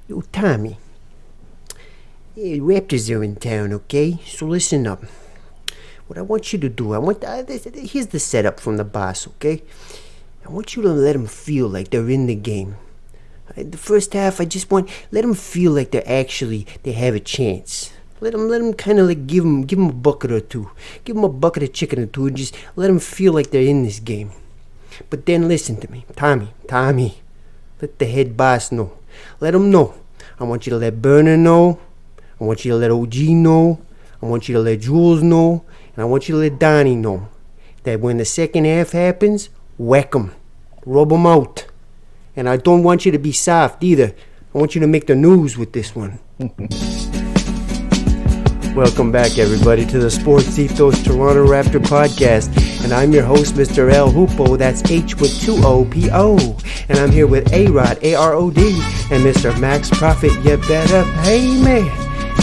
Yo, Tommy. Hey, Raptors are in town, okay? So listen up. What I want you to do, here's the setup from the boss, okay? I want you to let them feel like they're in the game. The first half, I just let them feel like they have a chance. Let them kind of like give them a bucket or two. Give them a bucket of chicken or two and just let them feel like they're in this game. But then listen to me, Tommy, let the head boss know. Let him know. I want you to let Burner know. I want you to let OG know. I want you to let Jules know. And I want you to let Donnie know that when the second half happens, whack them. Rub them out. And I don't want you to be soft either. I want you to make the news with this one. Welcome back, everybody, to the Sports Ethos Toronto Raptor podcast. And I'm your host, Mr. L. Hoopo. That's H with 2 O-P-O. And I'm here with A.Rod, A-R-O-D, and Mr. Max Profit. You better pay me.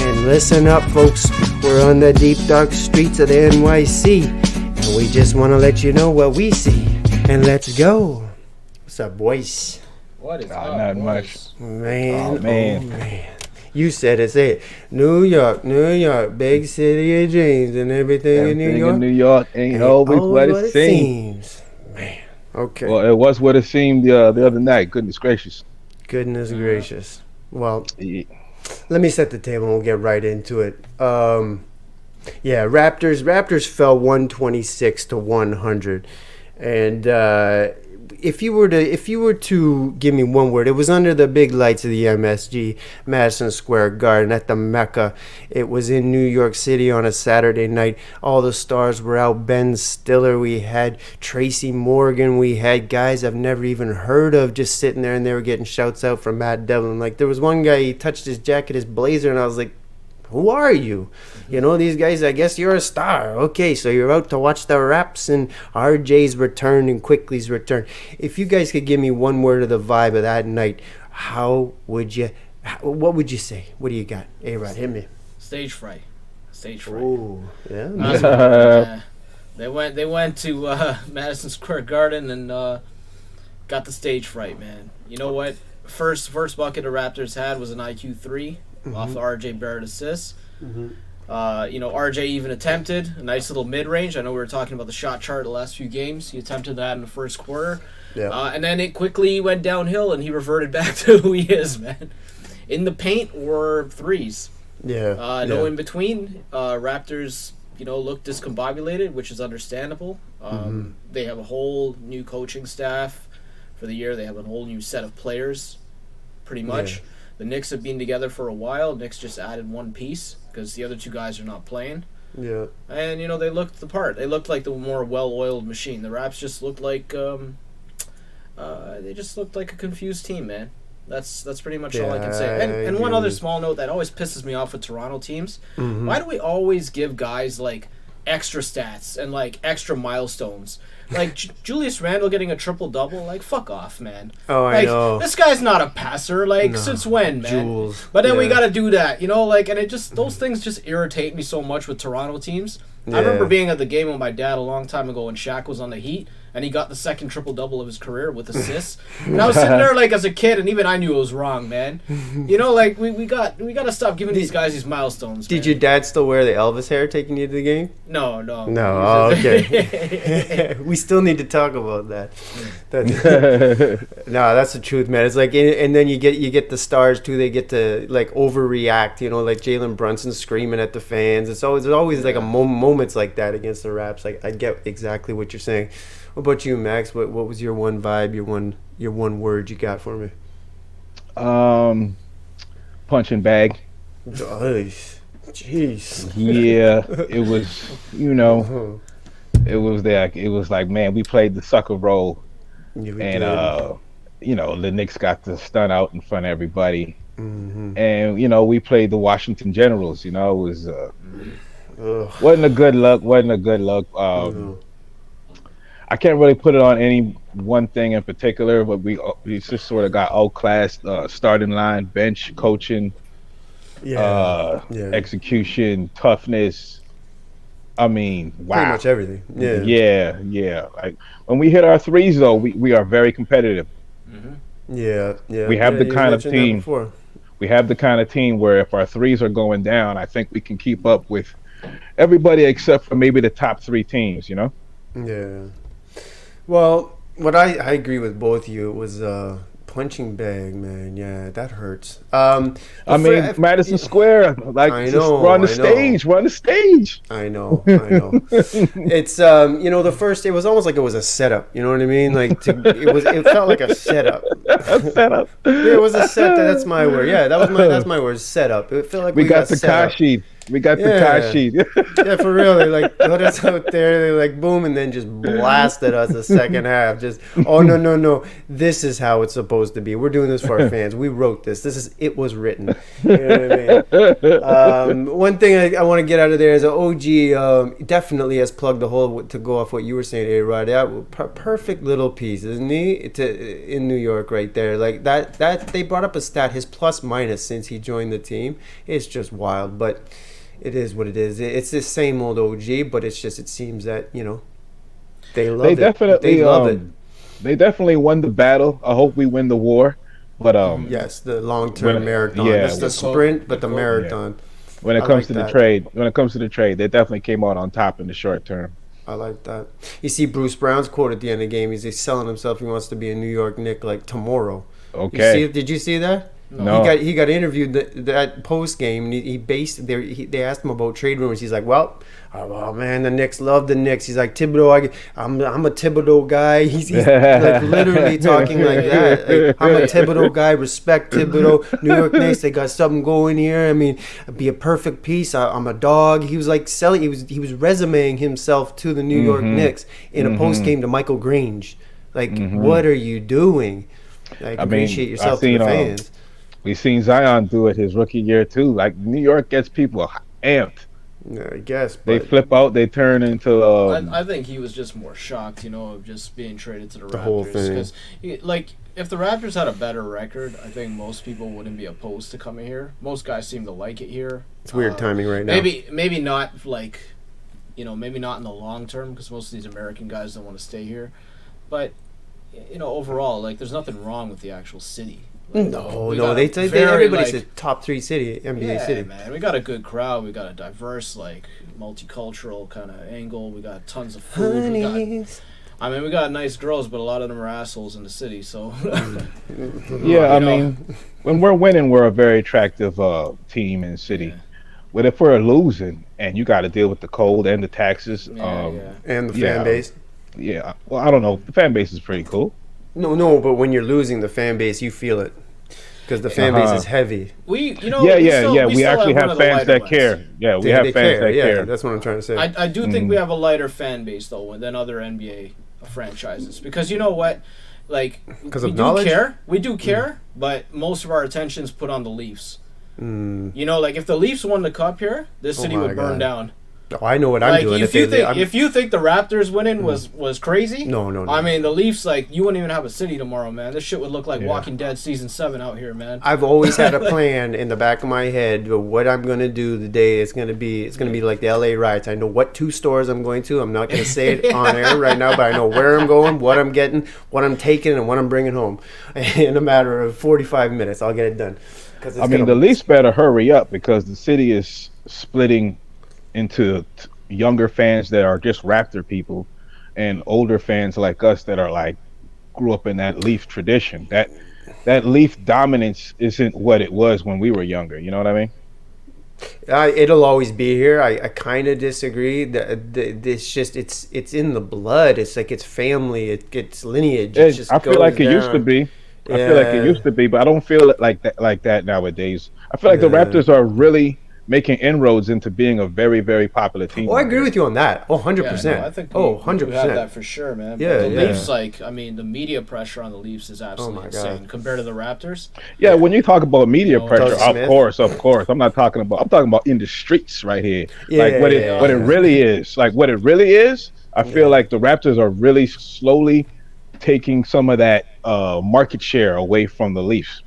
And listen up, folks. We're on the deep, dark streets of the NYC. And we just want to let you know what we see. And let's go. What's up, boys? What is up, not boys? much. Man, oh man. You said it, say it. New York, big city of dreams and everything in New York. In New York ain't always what it seems. Man, okay. Well, it was what it seemed the other night. Goodness gracious. Goodness gracious. Well, Yeah. let me set the table and we'll get right into it. Yeah, Raptors fell 126 to 100. And if you were to give me one word, it was under the big lights of the MSG, Madison Square Garden at the Mecca. It was in New York City on a Saturday night. All the stars were out. Ben Stiller, we had Tracy Morgan, we had guys I've never even heard of just sitting there, and they were getting shouts out from Matt Devlin. Like, there was one guy, he touched his jacket, his blazer, and I was like, who are you? You know, these guys, I guess you're a star. Okay, so you're out to watch the Raps and RJ's return and Quickly's return. If you guys could give me one word of the vibe of that night, what would you say? What do you got? A-Rod, hit me. Stage fright. Oh, yeah. They went to Madison Square Garden and got the stage fright, man. You know what? First bucket the Raptors had was an IQ 3 off the RJ Barrett assist. RJ even attempted a nice little mid-range. I know we were talking about the shot chart the last few games. He attempted that in the first quarter. Yeah. And then it quickly went downhill, and he reverted back to who he is, man. In the paint or threes. Yeah. No in between. Raptors, look discombobulated, which is understandable. They have a whole new coaching staff for the year. They have a whole new set of players, pretty much. Yeah. The Knicks have been together for a while. Knicks just added one piece because the other two guys are not playing. Yeah. And, they looked the part. They looked like the more well-oiled machine. The Raps just looked like a confused team, man. That's pretty much all I can say. And one other small note that always pisses me off with Toronto teams. Mm-hmm. Why do we always give guys, like, extra stats and, like, extra milestones? Like, Julius Randle getting a triple-double, like, fuck off, man. Oh, I know. This guy's not a passer, since when, man? Jules. But then we gotta do that, and it just, those things just irritate me so much with Toronto teams. Yeah. I remember being at the game with my dad a long time ago when Shaq was on the Heat, and he got the second triple-double of his career with assists. And I was sitting there, as a kid, and even I knew it was wrong, man. We got to stop giving these guys these milestones, Did your dad still wear the Elvis hair taking you to the game? No. No, okay. We still need to talk about that. No, that's the truth, man. It's like, and then you get the stars, too. They get to, overreact, like Jalen Brunson screaming at the fans. There's always like, moments like that against the Raps. Like, I get exactly what you're saying. What about you, Max? What was your one vibe, your one word you got for me? Punching bag. Jeez. Yeah, it was. It was like, man, we played the sucker role, the Knicks got the stun out in front of everybody, and we played the Washington Generals. It was wasn't a good look. I can't really put it on any one thing in particular, but we just sort of got outclassed. Starting line, bench, coaching, execution, toughness. I mean, wow. Pretty much everything. Yeah. Like, when we hit our threes, though, we are very competitive. Yeah. We have the kind of team. We have the kind of team where if our threes are going down, I think we can keep up with everybody except for maybe the top three teams. You know. Yeah. Well, what I agree with both of you. It was punching bag, man. Yeah, that hurts. Madison Square, like I just know, run the I know. stage, run the stage. I know. It's the first. It was almost like it was a setup. You know what I mean? Like it felt like a setup. A setup. Yeah, it was a set. That's my word. Yeah, that's my word. Setup. It felt like We got set up. Takashi. We got Yeah. Takashi. Yeah, for real. They like put us out there. They like boom, and then just blasted us the second half. Just no. This is how it's supposed to be. We're doing this for our fans. We wrote this. It was written. You know what I mean? One thing I want to get out of there is OG definitely has plugged the hole to go off what you were saying, A.Rod. That perfect little piece, isn't he? In New York, right there. Like that they brought up a stat. His plus minus since he joined the team. It's just wild, but. It is what it is. It's the same old OG, but it seems that, they love it. Definitely, They love it. They definitely won the battle. I hope we win the war. But Yes, the long-term marathon. yeah, It's the sprint, but the marathon. when it comes to the trade, they definitely came out on top in the short term. I like that. You see Bruce Brown's quote at the end of the game. He's selling himself. He wants to be a New York Knick like tomorrow. Okay. Did you see that? No. He got interviewed that post game, and they asked him about trade rumors. He's like, well, oh man, the Knicks love the Knicks. He's like, Thibodeau, I'm a Thibodeau guy. He's like literally talking like that. Like, I'm a Thibodeau guy. Respect Thibodeau. New York Knicks, they got something going here. I mean, it'd be a perfect piece. I'm a dog. He was like selling. He was resumeing himself to the New York Knicks in a post game to Michael Grange. Like, what are you doing? Like, appreciate yourself to the fans. We've seen Zion do it his rookie year too. Like New York gets people amped. Yeah, I guess. They flip out. They turn into. I think he was just more shocked, of just being traded to the Raptors. Whole thing. Because, if the Raptors had a better record, I think most people wouldn't be opposed to coming here. Most guys seem to like it here. It's weird timing right now. Maybe not maybe not in the long term because most of these American guys don't want to stay here. But overall, there's nothing wrong with the actual city. Everybody's a top 3 city, NBA city. Man, we got a good crowd. We got a diverse, multicultural kind of angle. We got tons of food. We got nice girls, but a lot of them are assholes in the city. So, yeah, when we're winning, we're a very attractive team in the city. Yeah. But if we're losing, and you got to deal with the cold and the taxes, and the fan base. Yeah, well, I don't know. The fan base is pretty cool. No, but when you're losing the fan base, you feel it because the fan base is heavy. We actually have fans that care. Yeah, we have fans that care. That's what I'm trying to say. I do think we have a lighter fan base though than other NBA franchises because you know what, because of knowledge. We do care, but most of our attention's put on the Leafs. If the Leafs won the cup here, this city would burn down. Oh, I know what I'm doing. If you think the Raptors winning was crazy, no. The Leafs, you wouldn't even have a city tomorrow, man. This shit would look like Walking Dead season 7 out here, man. I've always had a plan in the back of my head of what I'm gonna do the day it's gonna be like the LA riots. I know what 2 stores I'm going to. I'm not gonna say it on air right now, but I know where I'm going, what I'm getting, what I'm taking, and what I'm bringing home. In a matter of 45 minutes, I'll get it done. The Leafs better hurry up because the city is splitting into younger fans that are just Raptor people and older fans like us that are grew up in that Leaf tradition. That Leaf dominance isn't what it was when we were younger. You know what I mean? It'll always be here. I kind of disagree. It's in the blood. It's like it's family. It's lineage. I feel like it used to be. I feel like it used to be, but I don't feel it like that nowadays. I feel like the Raptors are really making inroads into being a very, very popular team. Oh, I agree with you on that. 100%. Yeah, no, I think 100%. We have that for sure, man. Yeah, but the Leafs, the media pressure on the Leafs is absolutely insane compared to the Raptors. Yeah, when you talk about media pressure, of course. I'm talking about in the streets right here. What it really is. What it really is, I feel like the Raptors are really slowly taking some of that market share away from the Leafs.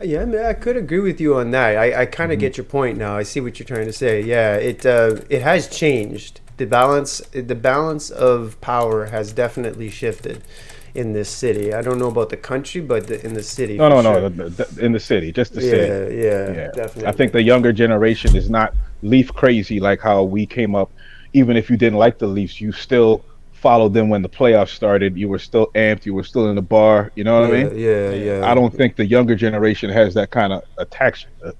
Yeah, I could agree with you on that. I kind of get your point now. I see what you're trying to say. Yeah, it has changed. The balance of power has definitely shifted, in this city. I don't know about the country, but in the city. No, for no, sure. no. In the city, just the city. Yeah, Yeah, I definitely. think the younger generation is not Leaf crazy like how we came up. Even if you didn't like the Leafs, you still followed them when the playoffs started. You were still amped. You were still in the bar. You know what I Yeah, mean? yeah, Yeah. I yeah, don't think the younger generation has that kind of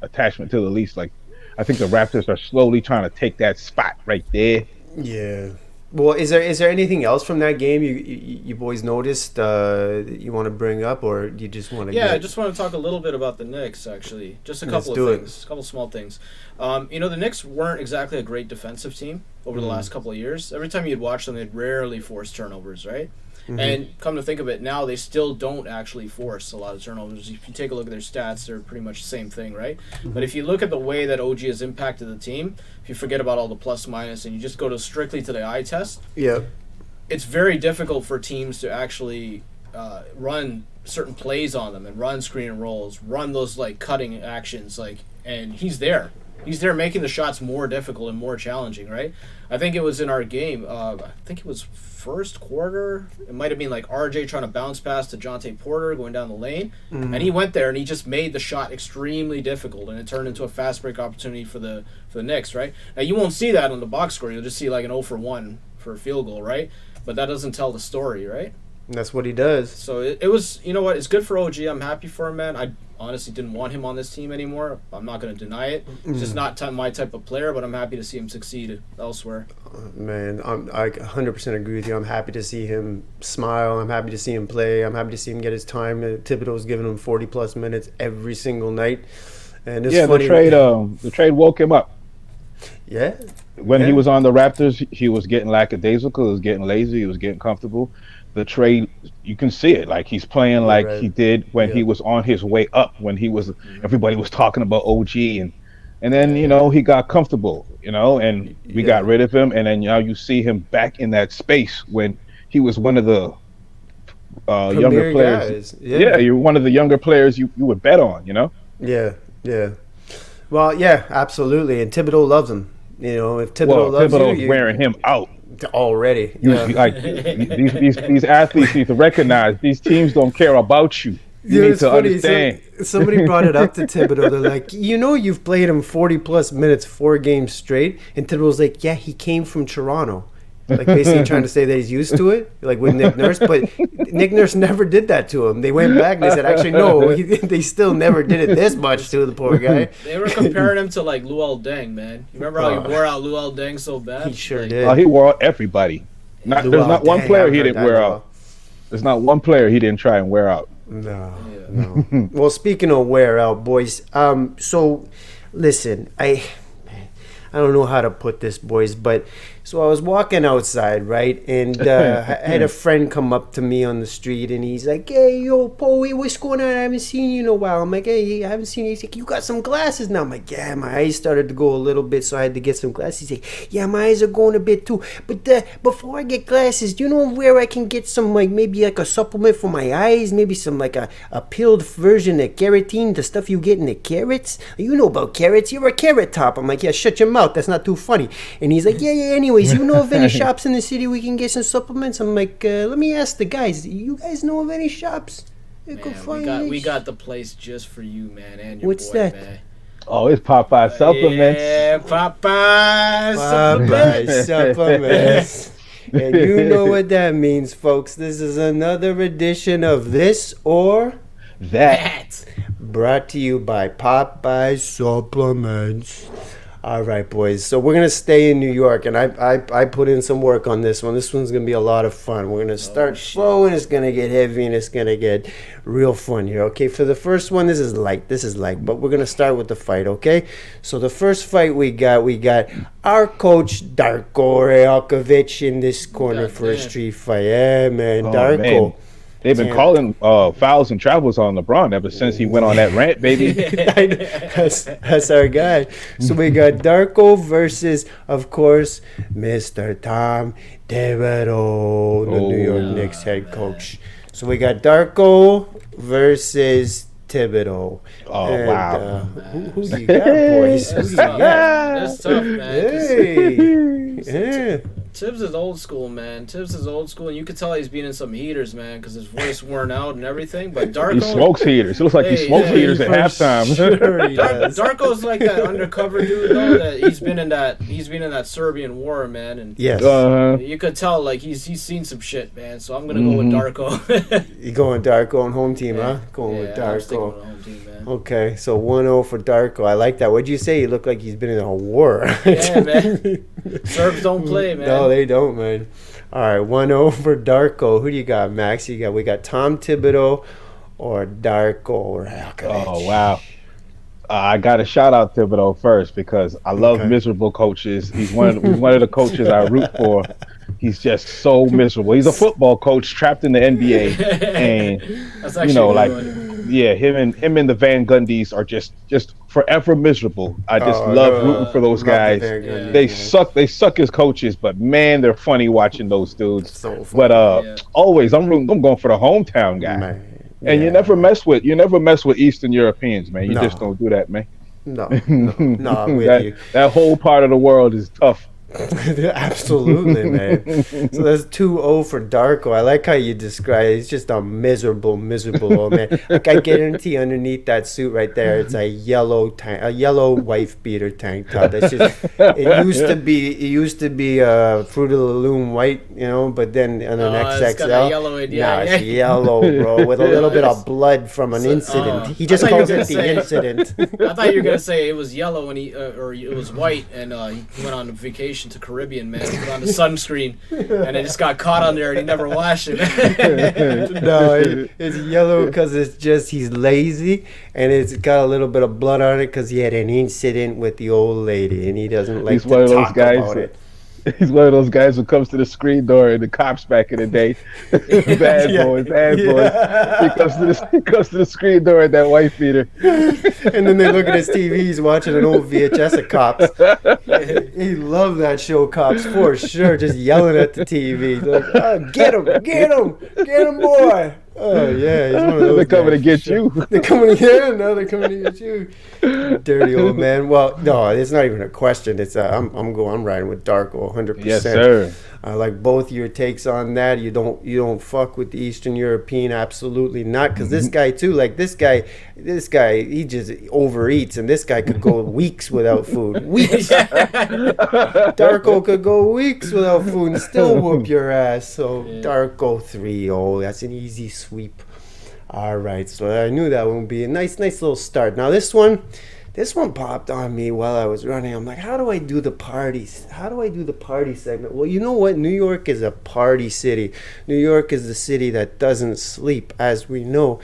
attachment to the Leafs. Like, I think the Raptors are slowly trying to take that spot right there. yeah. Well, is there anything else from that game you boys noticed you want to bring up, or do you just want to Yeah, I get? just want to talk a little bit about the Knicks, actually. Just a Let's couple of do it. things, a couple small things. The Knicks weren't exactly a great defensive team over the last couple of years. Every time you'd watch them, they'd rarely force turnovers, right? And come to think of it, now they still don't actually force a lot of turnovers. If you take a look at their stats, they're pretty much the same thing, right? But if you look at the way that OG has impacted the team, if you forget about all the plus minus and you just go to strictly to the eye test, Yeah, it's very difficult for teams to actually run certain plays on them and run screen and rolls, run those like cutting actions, and he's there. He's there making the shots more difficult and more challenging, right? I think it was in our game. I think it was first quarter. It might have been like RJ trying to bounce pass to Jonte Porter going down the lane, and he went there and he just made the shot extremely difficult, and it turned into a fast break opportunity for the Knicks, right? Now you won't see that on the box score. You'll just see like an 0 for 1 for a field goal, right? But that doesn't tell the story, right? that's what he does. So it was, you know what, it's good for OG. I'm happy for him, man. I honestly didn't want him on this team anymore. I'm not going to deny it. He's just not my type of player, but I'm happy to see him succeed elsewhere. Man, I 100% agree with you. I'm happy to see him smile. I'm happy to see him play. I'm happy to see him get his time. Thibodeau's giving him 40 plus minutes every single night, and it's Yeah, funny. the trade woke him up. Yeah, When yeah. he was on the Raptors, he was getting lackadaisical. He was getting lazy. He was getting comfortable. The trade, you can see it. Like he's playing like right. he did when Yeah. he was on his way up. When he was, everybody was talking about OG, and then he got comfortable. And we got rid of him, and then now you see him back in that space when he was one of the younger Premier players. guys. Yeah. You're one of the younger players you would bet on. Yeah, yeah. Well, yeah, absolutely. And Thibodeau loves him. If Thibodeau Well, loves Thibodeau's you, wearing him out. already. You Yeah. like these athletes need to recognize these teams don't care about you. You need It's to funny. understand. Somebody brought it up to Thibodeau. They're like, you've played him 40 plus minutes, 4 games straight. And Thibodeau's like, yeah, he came from Toronto. Like basically trying to say that he's used to it, like with Nick Nurse. But Nick Nurse never did that to him. They went back and they said, actually, no, they still never did it this much to the poor guy. They were comparing him to like Luol Deng, man. You remember how he wore out Luol Deng so bad? He sure Like, did. He wore out everybody. There's not one player he didn't wear out. There's not one player he didn't try and wear out. No, Yeah. no. Well, speaking of wear out, boys. So listen, I don't know how to put this, boys, but so I was walking outside, right, and I had a friend come up to me on the street, and he's like, "Hey, yo, Poe, what's going on? I haven't seen you in a while." I'm like, "Hey, I haven't seen you." He's like, "You got some glasses now?" I'm like, "Yeah, my eyes started to go a little bit, so I had to get some glasses." He's like, "Yeah, my eyes are going a bit too, but before I get glasses, do you know where I can get some, like, maybe like a supplement for my eyes, maybe some like a peeled version of carotene, the stuff you get in the carrots? You know about carrots? You're a carrot top." I'm like, "Yeah, shut your mouth. That's not too funny." And he's like, "Yeah. Anyways, you know of any shops in the city we can get some supplements?" I'm like, "Let me ask the guys. You guys know of any shops? You can Man, find we these?" got the place just for you, man, and your What's boy, that? man. Oh, it's Popeye supplements. Yeah, Popeye Popeye supplements. supplements. And you know what that means, folks. This is another edition of This or That. brought to you by Popeye Supplements. All right, boys. So we're gonna stay in New York, and I put in some work on this one. This one's gonna be a lot of fun. We're gonna start slow, and it's gonna get heavy, and it's gonna get real fun here. Okay, for the first one, this is light. But we're gonna start with the fight. Okay. So the first fight we got our coach Darko Realkovic in this corner for a Goddamn. street fight. Yeah, man, Oh, Darko. man. They've been Damn. calling fouls and travels on LeBron ever since he went on that rant, baby. That's our guy. So we got Darko versus, of course, Mr. Tom Thibodeau, the New York Knicks head coach. So we got Darko versus Thibodeau. Oh, And, wow. Who do you got, boys? Who do you That's tough. got? That's tough, man. 'cause Hey, yeah. Tibbs is old school, man. Tibbs is old school, and you could tell he's been in some heaters, man, because his voice worn out and everything. But Darko, he smokes heaters. It looks like he smokes heaters at halftime. Sure Darko's like that undercover dude, though. That he's been in that Serbian war, man, and yes, you could tell like he's seen some shit, man. So I'm gonna go with Darko. You going Darko on home team, huh? Going with I'm sticking Darko. with home team, man. Okay, so 1-0 for Darko. I like that. What'd you say? He looked like he's been in a war. Yeah, man. Serbs don't play, man. No, they don't, man. All right, 1-0 for Darko. Who do you got, Max? We got Tom Thibodeau or Darko Rakovic. Oh, wow. I got to shout out Thibodeau first because I love miserable coaches. He's one of the coaches I root for. He's just so miserable. He's a football coach trapped in the NBA, and That's actually him and the Van Gundys are just forever miserable. I just love rooting for those guys. They suck as coaches, but man, they're funny watching those dudes. So funny. But always I'm going for the hometown guy. Man. And you never mess with Eastern Europeans, man. You just don't do that, man. No, I'm with you. That whole part of the world is tough. Absolutely, man. So that's 2-0 for Darko. I like how you describe it. He's just a miserable old man. Like, I guarantee underneath that suit right there, it's a yellow wife beater tank top. That's just. It used to be Fruit of the Loom white, but then on an XXL, it's got yellow, it's yellow, bro, with a little bit of blood from an incident. He just calls it the incident. I thought you were gonna say it was yellow when or it was white, and he went on vacation to Caribbean, man. He put on the sunscreen, and it just got caught on there, and he never washed it. No, it's yellow because he's lazy, and it's got a little bit of blood on it because he had an incident with the old lady, and he doesn't like to talk about it. He's one of those guys who comes to the screen door in the cops back in the day. Bad boys. He comes to the screen door at that white beater. And then they look at his TV, he's watching an old VHS of Cops. He loved that show, Cops, for sure, just yelling at the TV. Like, oh, get him, boy. Oh, yeah, he's one of those. They're coming to get you. They're coming to get you. Dirty old man. Well, no, it's not even a question. It's I'm riding with Darko 100%. Yes, sir. I like both your takes on that. You don't fuck with the Eastern European, absolutely not. Because this guy too, like this guy, he just overeats, and this guy could go weeks without food. Weeks. Darko could go weeks without food and still whoop your ass. So Darko 3-0. That's an easy sweep. All right, so I knew that would be a nice little start. Now this one popped on me while I was running. I'm like, how do I do the parties? How do I do the party segment? Well, you know what? New York is a party city. New York is the city that doesn't sleep, as we know.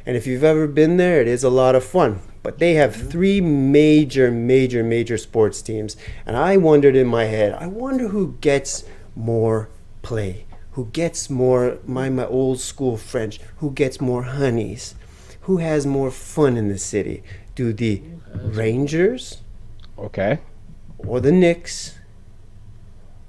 And if you've ever been there, it is a lot of fun. But they have three major sports teams. And I wondered in my head, I wonder who gets more play. Who gets more, my old school French, who gets more honeys? Who has more fun in the city? Do the Rangers, okay, or the Knicks,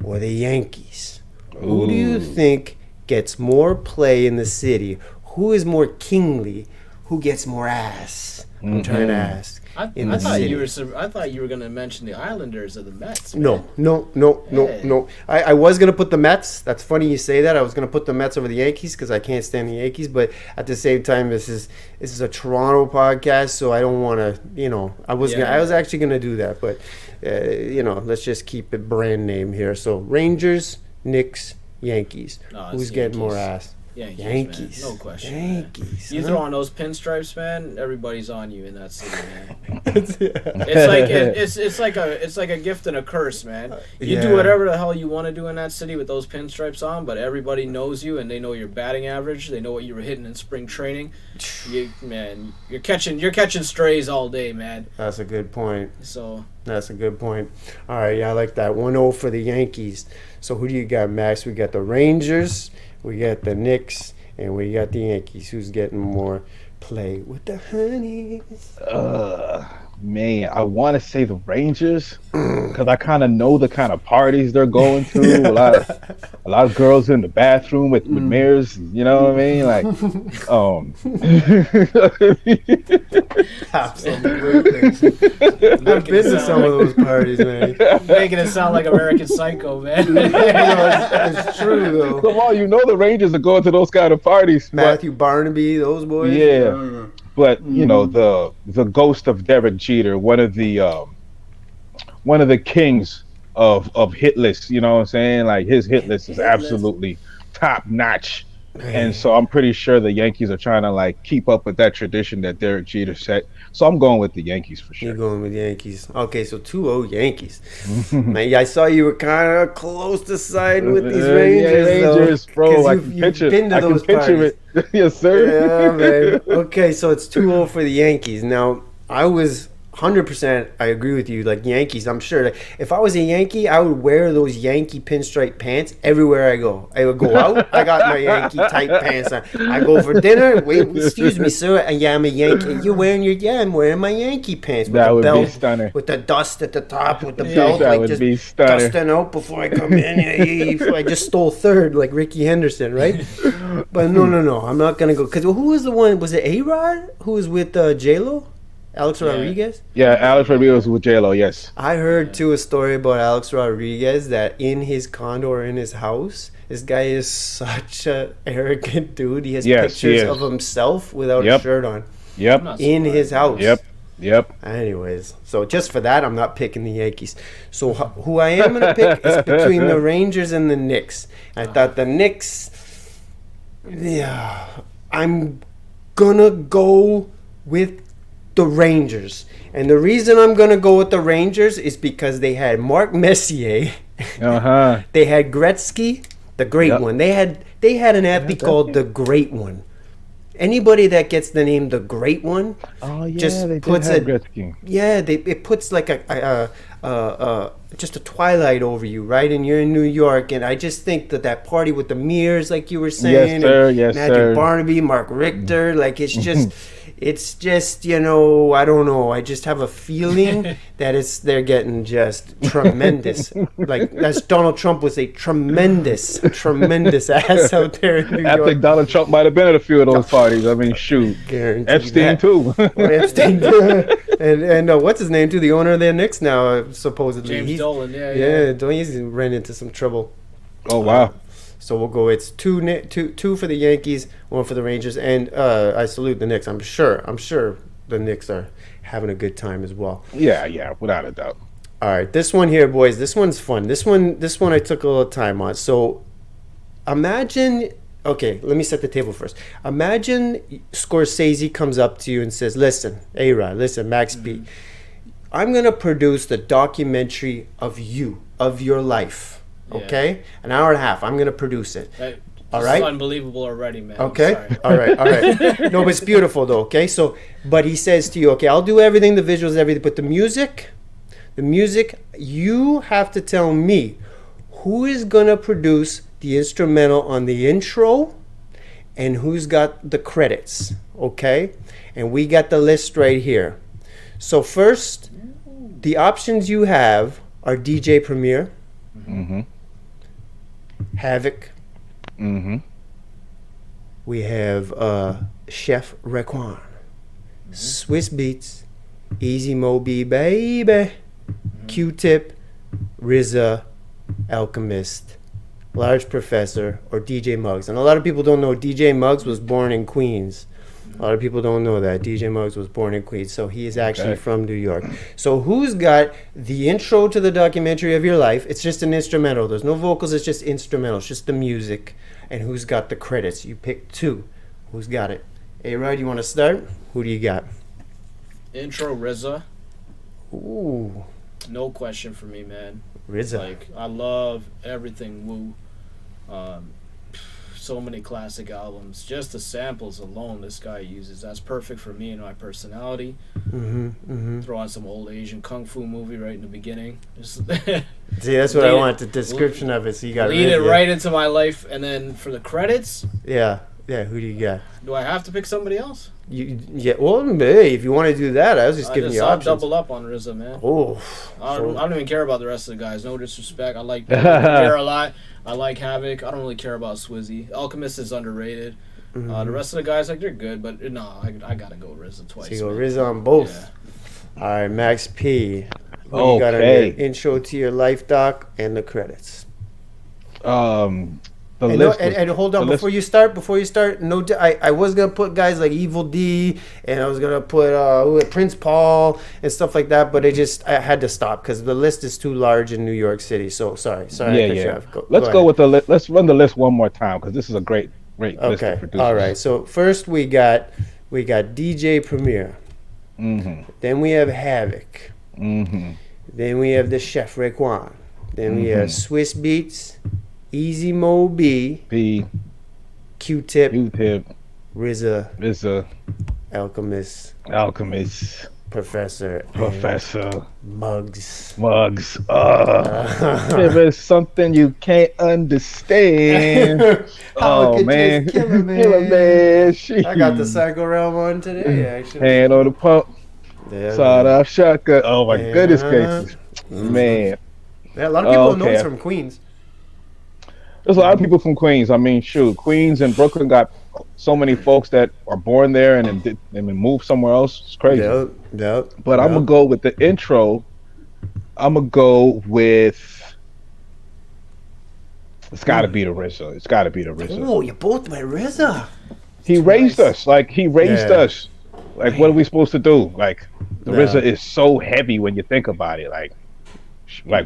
or the Yankees? Ooh. Who do you think gets more play in the city? Who is more kingly? Who gets more ass? I'm trying to ask. I thought you were gonna mention the Islanders or the Mets. Man. No. I was gonna put the Mets. That's funny you say that. I was gonna put the Mets over the Yankees because I can't stand the Yankees. But at the same time, this is a Toronto podcast, so I don't want to. I was actually gonna do that, but let's just keep it brand name here. So Rangers, Knicks, Yankees. Who's getting more ass? Yankees. Man. No question. Yankees. You throw on those pinstripes, man. Everybody's on you in that city, man. It's like a gift and a curse, man. You do whatever the hell you want to do in that city with those pinstripes on, but everybody knows you and they know your batting average. They know what you were hitting in spring training. You're catching strays all day, man. That's a good point. So that's a good point. All right, I like that. 1-0 for the Yankees. So who do you got, Max? We got the Rangers. We got the Knicks, and we got the Yankees. Who's getting more Play with the honeys. Man, I want to say the Rangers because I kind of know the kind of parties they're going to. A lot of girls in the bathroom with mirrors. You know what I mean? Like, Absolutely. I've been to some of those parties, man. Making it sound like American Psycho, man. It's true though. Come on, you know the Rangers are going to those kind of parties. Matthew Barnaby, those boys. Yeah. But you know the ghost of Derek Jeter, one of the kings of hit lists. You know what I'm saying? Like his hit list is absolutely top notch, and so I'm pretty sure the Yankees are trying to like keep up with that tradition that Derek Jeter set. So I'm going with the Yankees for sure. You're going with Yankees. Okay, so 2-0 Yankees. Man, I saw you were kind of close to siding with these Rangers. Rangers, bro. I You've been to those picture parties. it. Yes, sir. Yeah, man. Okay, so it's 2-0 for the Yankees. Now, I was 100%, I agree with you. Like, Yankees, I'm sure. Like, if I was a Yankee, I would wear those Yankee pinstripe pants everywhere I go. I would go out, I got my Yankee tight pants on. I go for dinner. Wait, excuse me, sir. Yeah, I'm a Yankee. You're wearing I'm wearing my Yankee pants. With That the would belt, be stunning. with the dust at the top, with the belt. That like, would just be stunning. dusting out before I come in. I just stole third, like Ricky Henderson, right? But no. I'm not going to go. Because who was the one? Was it A.Rod who was with J-Lo? Alex Rodriguez? Yeah, Alex Rodriguez with J-Lo, yes. I heard, too, a story about Alex Rodriguez that in his condo or in his house, this guy is such an arrogant dude. He has pictures of himself without a shirt on. Yep. In his house. Yep. Anyways, so just for that, I'm not picking the Yankees. So who I am going to pick is between the Rangers and the Knicks. I thought the Knicks, I'm going to go with the Rangers. And the reason I'm going to go with the Rangers is because they had Mark Messier. They had Gretzky, the great one. They had an athlete called the Great One. Anybody that gets the name the Great One, just they puts did have a Gretzky. it puts like just a twilight over you, right? And you're in New York, and I just think that party with the mirrors, like you were saying, Matthew Barnaby, Mark Richter, like it's just I don't know. I just have a feeling that they're getting just tremendous, like as Donald Trump would say, tremendous ass out there in New York. I think Donald Trump might have been at a few of those parties. I mean, shoot, Epstein too. Epstein, and what's his name too? The owner of the Knicks now, supposedly. James Dolan. He's ran into some trouble. Oh wow. So we'll go. It's two for the Yankees, one for the Rangers, and I salute the Knicks. I'm sure the Knicks are having a good time as well. Yeah, without a doubt. All right, this one here, boys. This one's fun. This one I took a little time on. So imagine. Okay, let me set the table first. Imagine Scorsese comes up to you and says, "Listen, A.Rod, listen, Max P, I'm gonna produce the documentary of your life." Okay, an hour and a half. I'm gonna produce it. All right. It's unbelievable already, man. Okay. All right. No, but it's beautiful though. Okay. So, but he says to you, okay, I'll do everything, the visuals, everything, but the music, you have to tell me who is gonna produce the instrumental on the intro, and who's got the credits. Okay, and we got the list right here. So first, the options you have are DJ Premier. Mm-hmm. Havoc. Mm-hmm. We have Chef Raekwon, Swiss Beats, Easy Mo B Baby, Q-Tip, RZA, Alchemist, Large Professor, or DJ Muggs. And a lot of people don't know DJ Muggs was born in Queens. A lot of people don't know that. DJ Muggs was born in Queens, so he is actually from New York. So who's got the intro to the documentary of your life? It's just an instrumental. There's no vocals. It's just instrumental. It's just the music. And who's got the credits? You pick two. Who's got it? A-Rod, you want to start? Who do you got? Intro RZA. Ooh. No question for me, man. RZA. Like, I love everything Wu. So many classic albums. Just the samples alone this guy uses. That's perfect for me and my personality. Throw on some old Asian kung fu movie right in the beginning. Just See, that's what I want, the description of it. So you got lead it right into my life. And then for the credits, yeah. Who do you got? do I have to pick somebody else? Well, hey, if you want to do that, I was just giving you I'll options. double up on RZA, man. Oh, I don't even care about the rest of the guys. No disrespect. I like Premier a lot. I like Havoc. I don't really care about Swizzy. Alchemist is underrated. The rest of the guys, like, they're good, but no, I gotta go RZA twice. So you go RZA on both. Yeah. All right, Max P. What you got on your intro to your life, doc, and the credits? And hold on, before you start, no, I was gonna put guys like Evil D, and I was gonna put Prince Paul and stuff like that, but I had to stop because the list is too large in New York City. So sorry. Yeah. Let's go with the list. Let's run the list one more time because this is a great list of producers. All right. So first we got DJ Premier. Then we have Havoc. Then we have the Chef Raekwon. Then we have Swiss Beats, Easy Mo B, Q-Tip, RZA, Alchemist, Professor, Muggs. If it's something you can't understand. Oh man, Killer Man. I got the Psycho Realm on today, actually. Hand on the pump. Sawed off shotgun. Oh my goodness gracious, man. Yeah, a lot of people know it's from Queens. There's a lot of people from Queens. I mean, shoot, Queens and Brooklyn got so many folks that are born there and then move somewhere else. It's crazy. Yep. But I'm gonna go with the intro. I'm gonna go with. It's got to be the RZA. Oh, you both went RZA. He raised us. Like he raised us. Like what are we supposed to do? Like the RZA is so heavy when you think about it. Like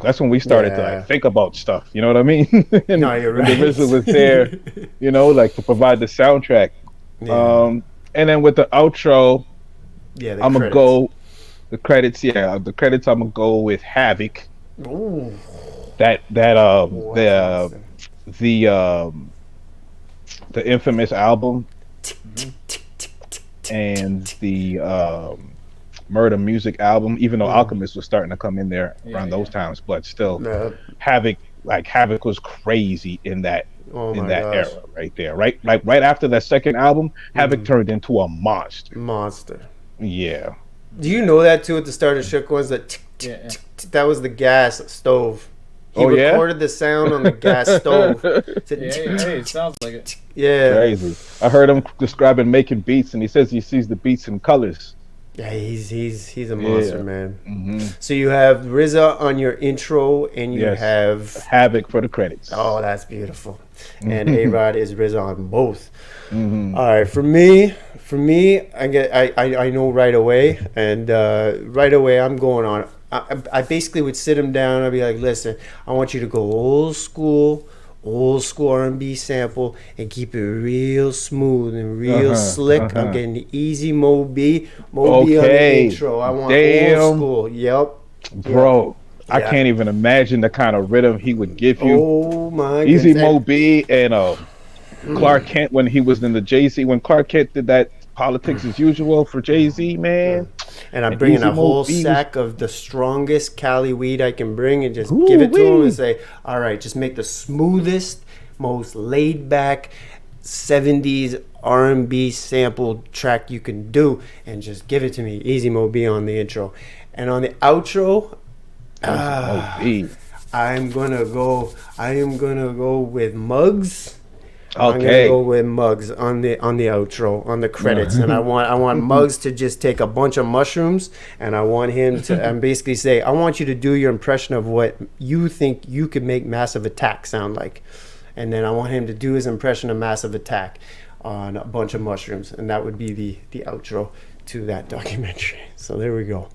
that's when we started to like think about stuff. You know what I mean? No, you're right. The RZA was there, like to provide the soundtrack. Yeah. And then with the outro, I'm gonna go the credits. Yeah, the credits. I'm gonna go with Havoc. Ooh. The infamous album and the Murder Music album, even though Alchemist was starting to come in there around those times, but still Havoc was crazy in that era right there. Right after that second album, Havoc turned into a monster. Yeah. Do you know that too at the start of Shook Ones that that was the gas stove. He recorded the sound on the gas stove. It sounds like it. Yeah. Crazy. I heard him describing making beats, and he says he sees the beats in colors. Yeah, he's a monster, man. So you have RZA on your intro, and you have Havoc for the credits. Oh, that's beautiful. And A.Rod is RZA on both. All right, for me, I know right away, and right away I'm going on. I basically would sit him down. I'd be like, listen, I want you to go old school R&B sample and keep it real smooth and real slick. I'm getting the Easy Mo B on the intro. I want old school. Yep. Bro, I can't even imagine the kind of rhythm he would give you. Oh my goodness. Easy Mo B and Clark Kent when he was in the Jay-Z, when Clark Kent did that Politics as Usual for Jay-Z, man. And I'm bringing a whole sack of the strongest Cali weed I can bring and just give it to him and say, all right, just make the smoothest, most laid back 70s R&B sample track you can do and just give it to me. Easy Mo B on the intro. And on the outro, I am gonna go with Muggs. I'm gonna go with Muggs on the outro, on the credits, and I want Muggs to just take a bunch of mushrooms, and I want him to and basically say, I want you to do your impression of what you think you could make Massive Attack sound like, and then I want him to do his impression of Massive Attack on a bunch of mushrooms, and that would be the outro to that documentary. So there we go,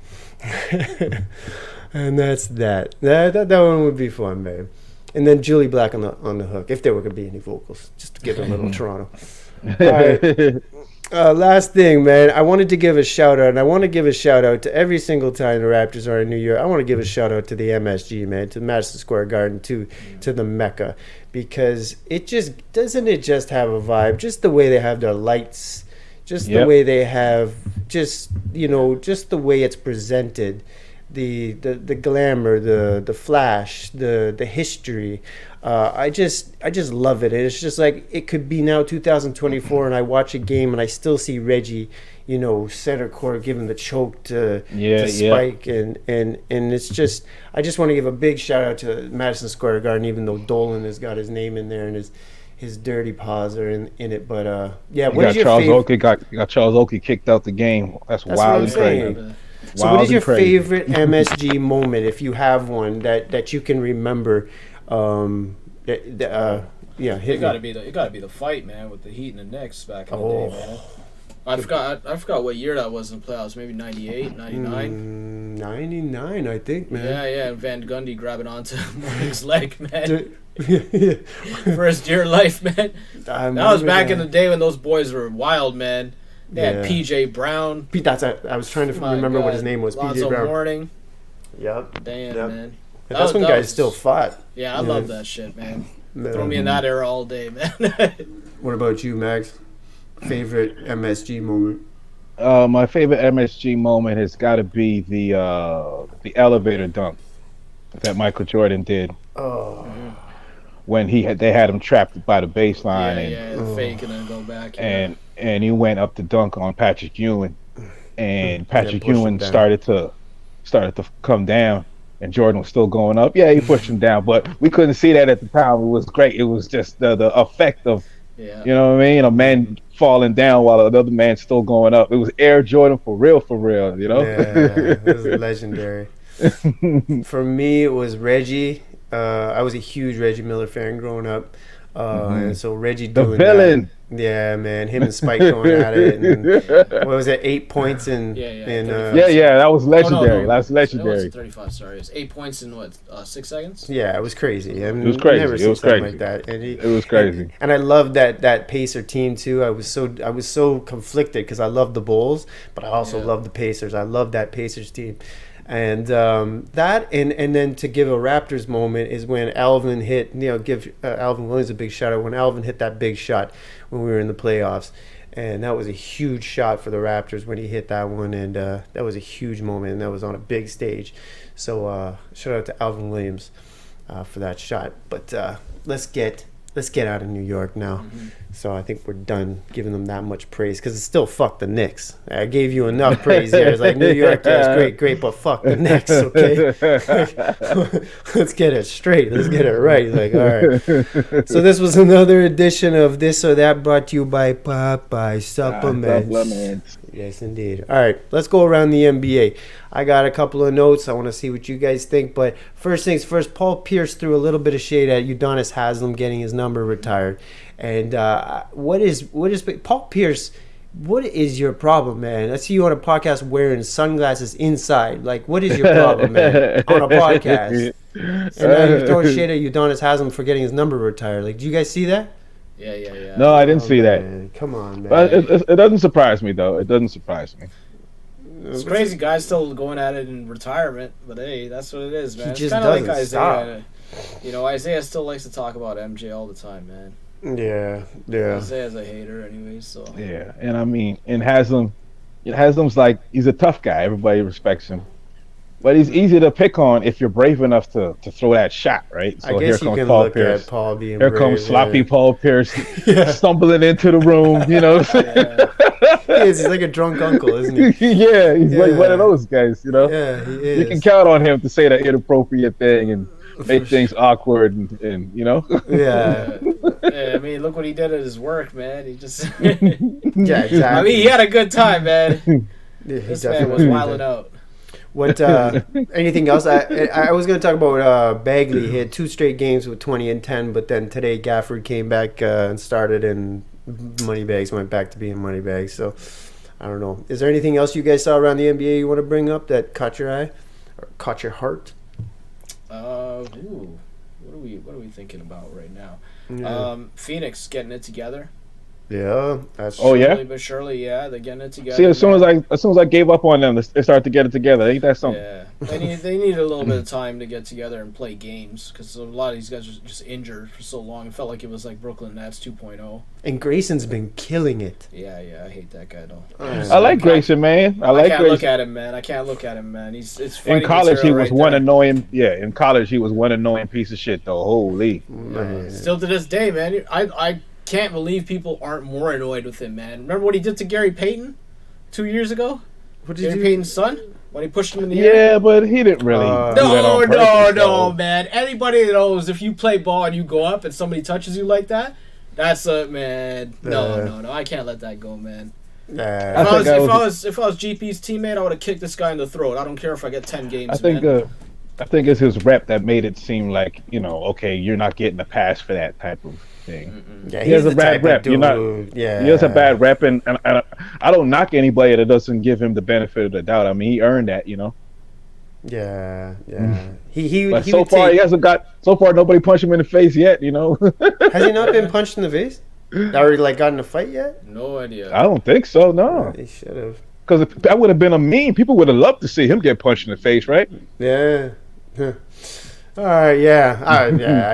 and that's that. That one would be fun, babe. And then Julie Black on the hook, if there were going to be any vocals, just to give a little Toronto. All right. Last thing, man. I wanted to give a shout out, and I want to give a shout out to every single time the Raptors are in New York. I want to give a shout out to the MSG, man, to Madison Square Garden, to the Mecca, because it just doesn't have a vibe. Just the way they have their lights, just the way they have, just the way it's presented. the glamour, the flash, the history. I just love it. And it's just like it could be now 2024, and I watch a game and I still see Reggie, center court giving the choke to Spike, and it's just, I just want to give a big shout out to Madison Square Garden, even though Dolan has got his name in there and his dirty paws are in it. But what is your favorite? Got Charles Oakley kicked out the game. That's wild and crazy. So what is your favorite MSG moment, if you have one that you can remember? It gotta be the fight, man, with the Heat and the Knicks back in the day, man. I forgot what year that was in the playoffs. Maybe 98, 99? 99, I think, man. Yeah, and Van Gundy grabbing onto Morning's leg, man. For his dear life, man. That was back in the day when those boys were wild, man. They had PJ Brown. I was trying to remember what his name was. PJ Brown. Morning. Yep. Damn, man. That's when guys still fought. Yeah, I love that shit, man. Throw me in that era all day, man. What about you, Max? Favorite MSG moment? My favorite MSG moment has got to be the elevator dunk that Michael Jordan did. Oh. When they had him trapped by the baseline and fake and then go back. And he went up to dunk on Patrick Ewing, and Patrick Ewing started to come down, and Jordan was still going up. Yeah, he pushed him down, but we couldn't see that at the time. It was great. It was just the effect of, you know what I mean? A man falling down while another man's still going up. It was Air Jordan for real, you know? Yeah, it was legendary. For me, it was Reggie. I was a huge Reggie Miller fan growing up. And so Reggie doing the villain. That. Yeah, man, him and Spike going at it. And what was it? 8 points in. That was legendary. No. That was legendary. It wasn't 35. Sorry, it was 8 points in 6 seconds. Yeah, it was crazy. I mean, it was crazy. Never seen something like that. And it was crazy. And I loved that Pacer team too. I was so conflicted because I loved the Bulls, but I also loved the Pacers. I loved that Pacers team. And that and then to give a Raptors moment is when Alvin hit, give Alvin Williams a big shout out when Alvin hit that big shot when we were in the playoffs, and that was a huge shot for the Raptors when he hit that one, and that was a huge moment, and that was on a big stage. So shout out to Alvin Williams for that shot. But let's get out of New York now. Mm-hmm. So I think we're done giving them that much praise because it's still fuck the Knicks. I gave you enough praise here. It's like New York, it's great, but fuck the Knicks, okay? Let's get it straight. Let's get it right. Like, all right. So this was another edition of This or That brought to you by Popeye Supplements. Yes, indeed. All right, let's go around the NBA. I got a couple of notes. I want to see what you guys think. But first things first, Paul Pierce threw a little bit of shade at Udonis Haslem getting his number retired. And what is Paul Pierce? What is your problem, man? I see you on a podcast wearing sunglasses inside. Like, what is your problem, man? On a podcast, and now you're throwing shade at Udonis Haslem for getting his number retired. Like, do you guys see that? Yeah. No, I didn't see man. That. Come on, man. But it doesn't surprise me, though. It doesn't surprise me. It's crazy, guys still going at it in retirement, but hey, that's what it is, man. He just doesn't like stop. Isaiah still likes to talk about MJ all the time, man. Yeah. Isaiah's a hater anyway, so. Yeah, and I mean, and Haslam's like, he's a tough guy. Everybody respects him. But he's easy to pick on if you're brave enough to throw that shot, right? So I guess you can look at Paul being brave. Here comes sloppy Paul Pierce stumbling into the room, you know. He's like a drunk uncle, isn't he? He's like one of those guys, you know. Yeah, he is. You can count on him to say that inappropriate thing and make things awkward and you know. Yeah. I mean, look what he did at his work, man. He just yeah, exactly. I mean, he had a good time, man. This man was wilding out. What? Anything else? I was going to talk about Bagley. He had 2 straight games with 20 and 10, but then today Gafford came back and started, and Moneybags went back to being Moneybags. So I don't know. Is there anything else you guys saw around the NBA you want to bring up that caught your eye or caught your heart? What are we thinking about right now? Yeah. Phoenix getting it together. Yeah, that's Oh, true. yeah? Slowly but surely, yeah, they're getting it together. See, as soon man. as I gave up on them, they started to get it together. Ain't that something? Yeah, they need a little bit of time to get together and play games because a lot of these guys are just injured for so long. It felt like it was like Brooklyn Nets 2.0. And Grayson's been killing it. Yeah, I hate that guy though. I like Grayson, man. I like can't Grayson. look at him, man. I can't look at him, man. It's In fighting college, he material was right one there. annoying. Yeah, in college, he was one annoying piece of shit, though. Holy. Man. Still to this day, man. I can't believe people aren't more annoyed with him, man. Remember what he did to Gary Payton 2 years ago? What did Gary you do? Payton's son when he pushed him in the air. Yeah, but he didn't really. do that No, on purpose, no, though. man. Anybody that knows if you play ball and you go up and somebody touches you like that, that's a man. No. I can't let that go, man. Nah. If I was GP's teammate, I would have kicked this guy in the throat. I don't care if I get 10 games. I think man. I think it's his rep that made it seem like, okay, you're not getting a pass for that type of thing. Yeah, He has he's a the bad type rep. of dude. You're not. Yeah, He has a bad rep, and I don't knock anybody that doesn't give him the benefit of the doubt. I mean, he earned that, Yeah. But so far, he hasn't got. So far, nobody punched him in the face yet. Has he not been punched in the face? Or like got in a fight yet? No idea. I don't think so. No, He should have. because that would have been a meme. People would have loved to see him get punched in the face, right? Yeah. Huh. All right. Yeah.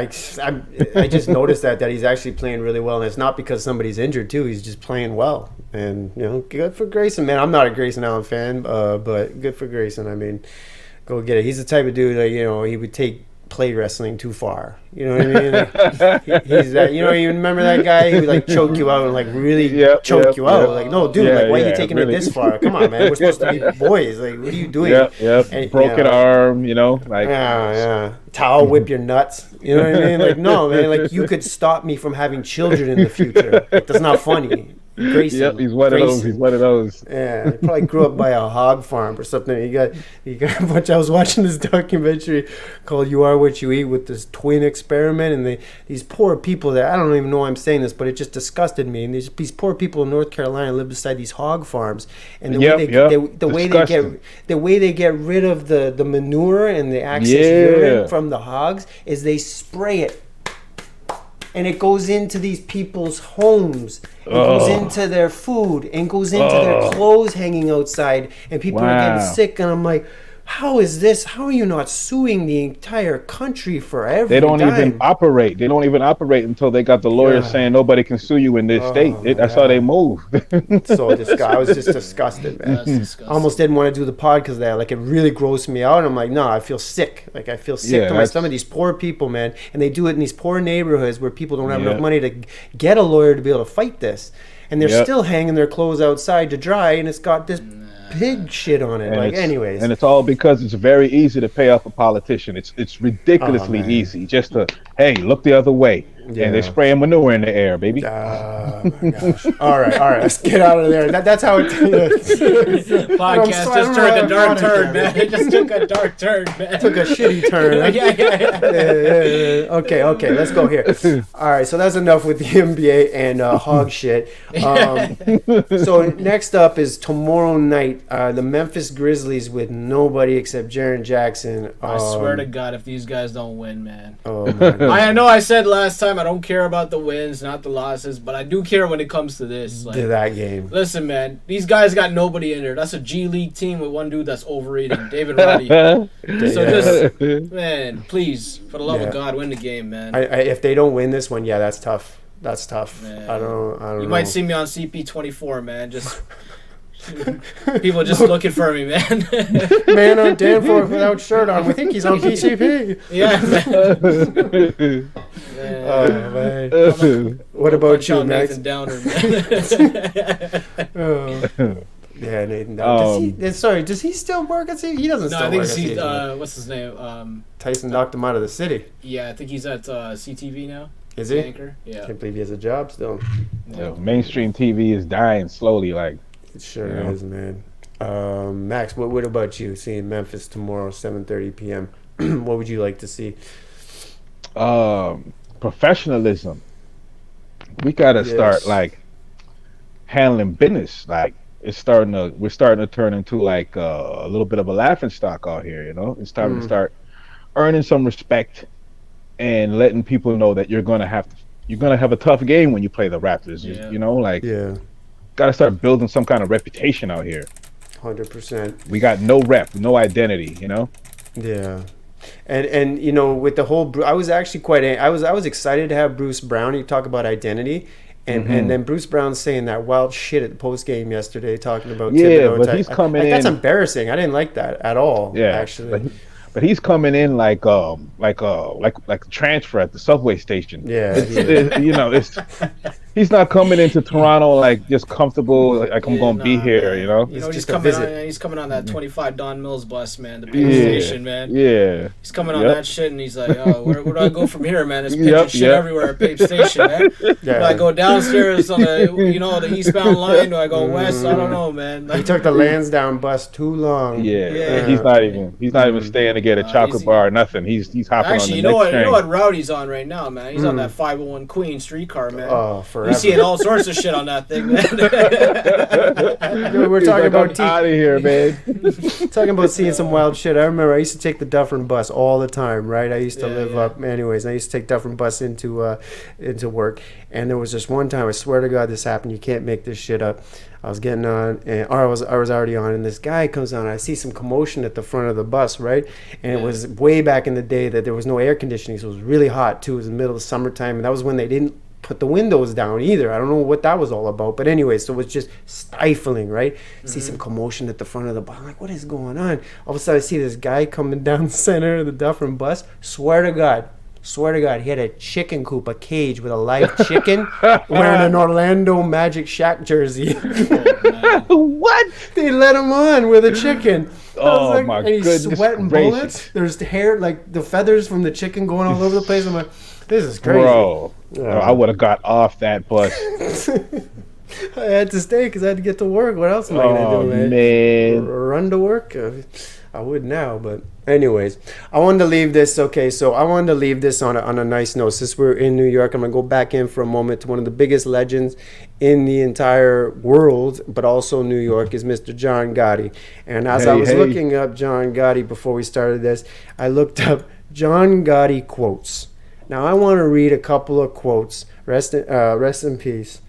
I just noticed that he's actually playing really well, and it's not because somebody's injured too. He's just playing well, and good for Grayson, man. I'm not a Grayson Allen fan, but good for Grayson. I mean, go get it. He's the type of dude that he would take play wrestling too far. You know what I mean? Like, he's that. You remember that guy who would like choke you out and like really choke you out? Like, no, dude. Like, why are you taking it this far? Come on, man. We're supposed to be boys. Like, what are you doing? And, broken arm. Like towel whip your nuts. You know what I mean? Like, no, man. Like, you could stop me from having children in the future. Like, that's not funny. Grayson. Yep, he's one of those. Yeah, he probably grew up by a hog farm or something. He got a bunch. I was watching this documentary called "You Are What You Eat" with this twin experiment, and these poor people that I don't even know why I'm saying this, but it just disgusted me. And these poor people in North Carolina live beside these hog farms, and the way they get rid of the manure and the excess urine from the hogs is they spray it. And it goes into these people's homes. It goes into their food and goes into their clothes hanging outside. And people are getting sick. And I'm like, how is this? How are you not suing the entire country for every They don't dime? even operate. They don't even operate until they got the lawyers saying nobody can sue you in this state. That's how they move. So I was just disgusted, man. That's disgusting. I almost didn't want to do the pod because of that. Like, it really grossed me out. And I'm like, no, I feel sick. Like, I feel sick to my stomach. These poor people, man. And they do it in these poor neighborhoods where people don't have enough money to get a lawyer to be able to fight this. And they're still hanging their clothes outside to dry, and it's got this pig shit on it. And it's all because it's very easy to pay off a politician. It's ridiculously easy just to, hey, look the other way. Yeah. And they're spraying manure in the air, baby. Oh my gosh. All right. Let's get out of there. That's how it podcast just took a dark turn, man. It just took a dark turn, man. Took a shitty turn. Yeah. Okay, let's go here. All right, so that's enough with the NBA and hog shit. So next up is tomorrow night, the Memphis Grizzlies with nobody except Jaren Jackson. I swear to God, if these guys don't win, man. Oh my God. I know I said last time I don't care about the wins, not the losses, but I do care when it comes to this. To that game. Listen, man, these guys got nobody in there. That's a G League team with one dude that's overeating, David Roddy. Man, please, for the love of God, win the game, man. If they don't win this one, that's tough. That's tough. Man. I don't know. You might see me on CP24, man. Just people just looking for me, man. Man on Danforth without shirt on. We think he's on PCP. Yeah, man. Oh man. What about you, Max? Nathan Downer, man. Yeah, Nathan Downer. Does he still work at CTV? He doesn't No, still I think work at he's CTV. what's his name? Tyson knocked him out of the city. Yeah, I think he's at CTV now. Is he? Anchor. Yeah. Can't believe he has a job still. Mainstream TV is dying slowly. Like, it sure is, man. Max, what about you? Seeing Memphis tomorrow, 7:30 p.m. What would you like to see? Professionalism. We gotta start like handling business. Like, we're starting to turn into like a little bit of a laughing stock out here. It's time to start earning some respect and letting people know that you're gonna have to you're gonna have a tough game when you play the Raptors. You know, like gotta start building some kind of reputation out here. 100%. We got no rep, no identity. You know. Yeah. And you know, with the whole, I was actually I was excited to have Bruce Brown. You talk about identity, and then Bruce Brown saying that wild shit at the post game yesterday, talking about Thibodeau. But he's coming in. That's embarrassing. I didn't like that at all. Yeah, actually. But he's coming in like a transfer at the subway station. Yeah, he's not coming into Toronto like just comfortable. Like I'm gonna be here, you know. He's coming on that 25 Don Mills bus, man. The big station, man. Yeah. He's coming on that shit, and he's like, "Oh, where do I go from here, man? There's picture shit everywhere at Pape Station, man. Do I go downstairs on the eastbound line? Do I go west? I don't know, man." He took the Lansdowne bus too long. Yeah. He's not even staying to get a chocolate bar or nothing. He's hopping on the next train. You know what Rowdy's on right now, man? He's on that 501 Queen streetcar, man. Oh, forever. You're seeing all sorts of shit on that thing, man. We're talking about out of here, man. Talking about seeing some wild shit. I remember I used to take the Dufferin bus all the time, right? I used to live up. Anyways, I used to take Dufferin bus into work, and there was this one time. I swear to God, this happened. You can't make this shit up. I was getting on, or I was already on, and this guy comes on. I see some commotion at the front of the bus, right? And it was way back in the day that there was no air conditioning, so it was really hot too. It was in the middle of the summertime, and that was when they didn't put the windows down either. I don't know what that was all about, but anyway, so it was just stifling, right? See some commotion at the front of the bus. I'm like, what is going on? All of a sudden, I see this guy coming down the center of the Dufferin bus. Swear to God, he had a chicken coop, a cage with a live chicken, wearing an Orlando Magic Shack jersey. What? They let him on with a chicken. Oh my goodness! And he's sweating bullets. There's hair, like the feathers from the chicken going all over the place. I'm like, this is crazy. Bro, I would have got off that bus. I had to stay because I had to get to work. What else am I going to do, man? Run to work? I would now, but anyways, I wanted to leave this. Okay, so I wanted to leave this on a nice note. Since we're in New York, I'm going to go back in for a moment to one of the biggest legends in the entire world, but also New York, is Mr. John Gotti. And as I was looking up John Gotti before we started this, I looked up John Gotti quotes. Now, I want to read a couple of quotes. Rest in peace,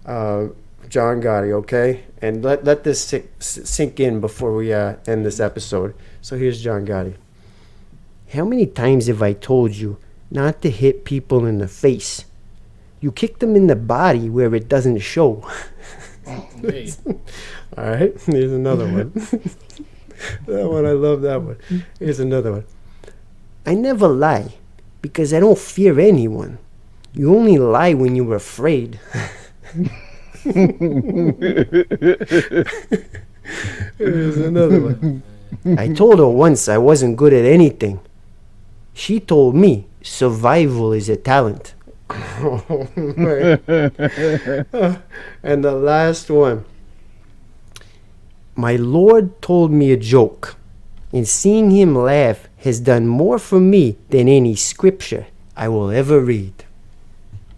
John Gotti, okay? And let this sink in before we end this episode. So here's John Gotti. How many times have I told you not to hit people in the face? You kick them in the body where it doesn't show. Hey. All right, here's another one. That one, I love that one. Here's another one. I never lie because I don't fear anyone. You only lie when you're afraid. Here's another one. I told her once I wasn't good at anything. She told me survival is a talent. And the last one. My Lord told me a joke, and seeing him laugh has done more for me than any scripture I will ever read.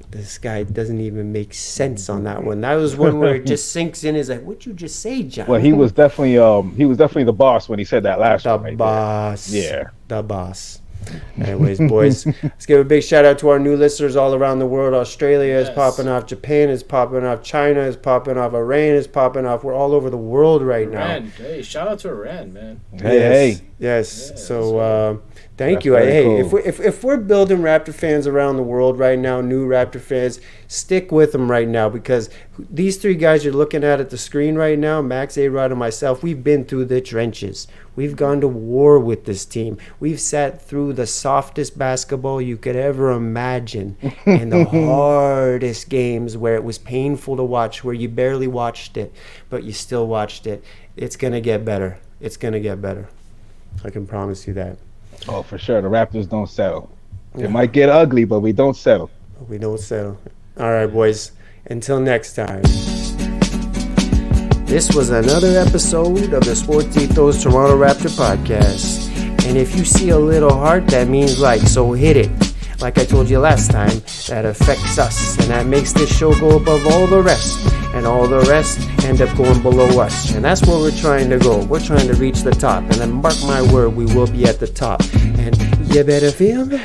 This guy doesn't even make sense on that one. That was one where it just sinks in. Is like, what'd you just say, John? Well, he was definitely the boss when he said that last one. The boss. Yeah. The boss. Anyways, boys, let's give a big shout out to our new listeners all around the world. Australia is popping off. Japan is popping off. China is popping off. Iran is popping off. We're all over the world right now. Hey, shout out to Iran, man. Yes. So thank you. Hey, cool. if we're building Raptor fans around the world right now, new Raptor fans, stick with them right now, because these three guys you're looking at the screen right now, Max, A.Rod, and myself, we've been through the trenches. We've gone to war with this team. We've sat through the softest basketball you could ever imagine and the hardest games where it was painful to watch, where you barely watched it, but you still watched it. It's going to get better. It's going to get better. I can promise you that. Oh, for sure. The Raptors don't settle. It might get ugly, but we don't settle. We don't settle. All right, boys. Until next time. This was another episode of the Sportitos Toronto Raptor Podcast. And if you see a little heart, that means like, so hit it. Like I told you last time, that affects us. And that makes this show go above all the rest. And all the rest end up going below us. And that's where we're trying to go. We're trying to reach the top. And then mark my word, we will be at the top. And you better feel me.